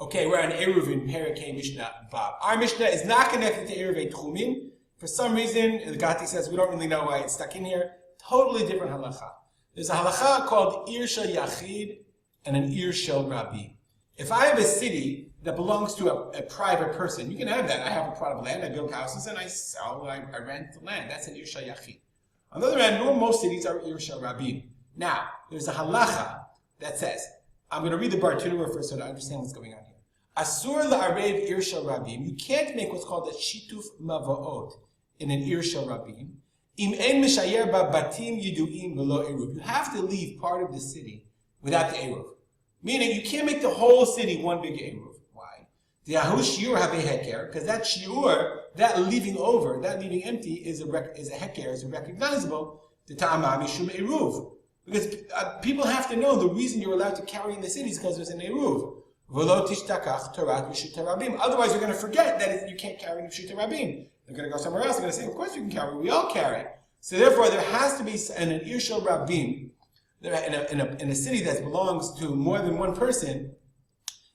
Okay, we're on Eruvin, Perikei Mishnah Vav. Our Mishnah is not connected to Eruvin Tchumim. For some reason, the Gati says we don't really know why it's stuck in here. Totally different halacha. There's a halacha called Ir Shel Yachid and an Ir Shel Rabbi. If I have a city that belongs to a private person, you can have that. I have a plot of land, I build houses, and I rent the land. That's an Ir Shel Yachid. On the other hand, most cities are Ir Shel Rabbi. Now, there's a halacha that says, I'm going to read the Bartenura first so to understand what's going on here. Asur la'arev Ir Shel Rabim. You can't make what's called a shituf mavo'ot in an Ir Shel Rabim. Im ein mishayer ba batim yidu'im v'lo eruv. You have to leave part of the city without the eruv. Meaning, you can't make the whole city one big eruv. Why? The ahu shiur have a heker, because that shiur, that leaving over, that leaving empty, is a heker, is recognizable. The ta'amah mishum eruv. Because people have to know the reason you're allowed to carry in the city is because there's an eruv. Otherwise, you're going to forget that you can't carry in Shita Rabim. They're going to go somewhere else. They're going to say, of course you can carry. We all carry. So therefore, there has to be an Ir Shel Rabim, in a city that belongs to more than one person,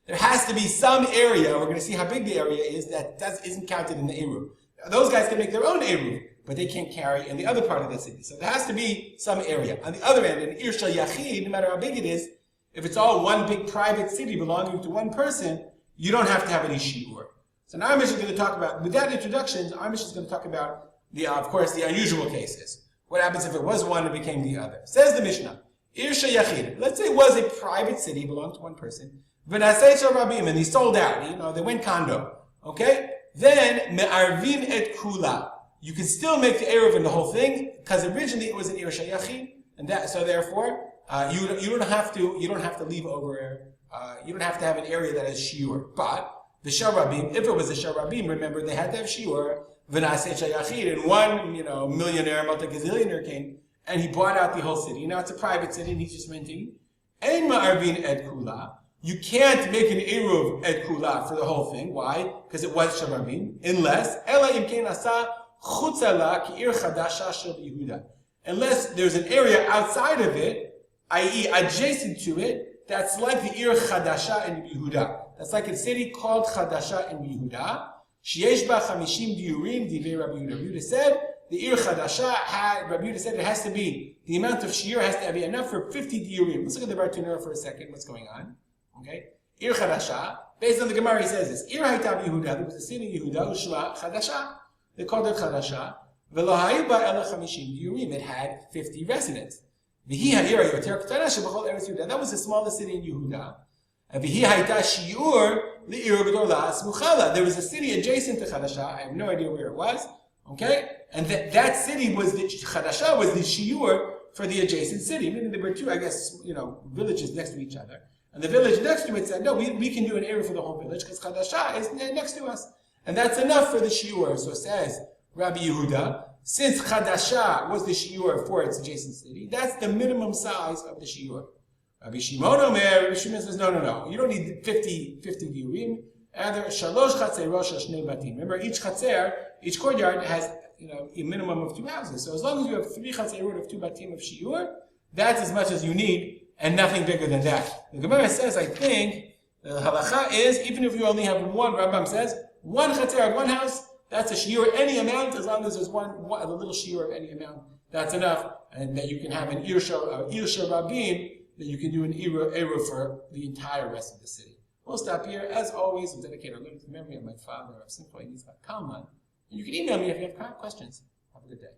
there has to be some area, we're going to see how big the area is, that isn't counted in the eruv. Those guys can make their own eruv, but they can't carry in the other part of the city. So there has to be some area. On the other end, an Ir Shel Yachid, no matter how big it is, if it's all one big private city belonging to one person, you don't have to have any shiur. So now our Mishnah is going to talk about, with that introduction, our Mishnah is going to talk about, of course, the unusual cases. What happens if it was one and became the other? Says the Mishnah, Ir Shel Yachid. Let's say it was a private city, belonged to one person. V'nasei shel rabim, and they sold out. They went condo. Okay? Then, me'arvin et kula. You can still make the eruv in the whole thing, because originally it was an Ir Shel Yachid, and so therefore, you don't have to leave over. You don't have to have an area that has shiur. But the shel rabim, if it was a shel rabim, remember they had to have shiur. V'nasei shel yachid, and one millionaire, multi-gazillionaire came and he bought out the whole city. Now it's a private city and he's just renting. Ein ma'arvin et kula. You can't make an eruv et kula for the whole thing. Why? Because it was shel rabim. Unless ela imkein asa chutza la ki ir chadasha shel Yehuda. Unless there's an area outside of it, i.e. adjacent to it, that's like the Ir Chadasha in Yehuda. That's like a city called Chadasha in Yehuda. Sheyesh ba 50 diurim divei Rabbi Yehuda. Rabbi Yehuda said, the Ir Chadasha Rabbi Yehuda said it has to be, the amount of shiur has to be enough for 50 diurim. Let's look at the Bartenura for a second, what's going on. Okay? Ir Chadasha, based on the Gemara he says this, Ir Hayta Yehuda, there was a city in Yehuda, Ushma Chadasha. They called it Chadasha. V'lo hayu ba ela 50 diurim. It had 50 residents. That was the smallest city in Yehuda. There was a city adjacent to Chadasha. I have no idea where it was. Okay? And that city was Chadasha was the shiur for the adjacent city. Meaning there were two, I guess, villages next to each other. And the village next to it said, no, we can do an area for the whole village because Chadasha is next to us. And that's enough for the shiur. So it says Rabbi Yehuda, since Chadasha was the shiur for its adjacent city, that's the minimum size of the shiur. Rabbi Shimon says, no. You don't need 50 diurim. Either shalosh chatzeros shel shnei batim. Remember, each courtyard has a minimum of 2 houses. So as long as you have 3 chatzerot of 2 batim of shiur, that's as much as you need, and nothing bigger than that. The Gemara says, I think, the halacha is, even if you only have one, Rambam says, one chatzer, one house, that's a shiur, any amount, as long as there's one a little shiur of any amount, that's enough. And that you can have an Ir Shel Rabim, that you can do an eruv for the entire rest of the city. We'll stop here. As always, we'll dedicate our learning to the memory of my father, of Simcha Yitzchak Kalman. And you can email me if you have questions. Have a good day.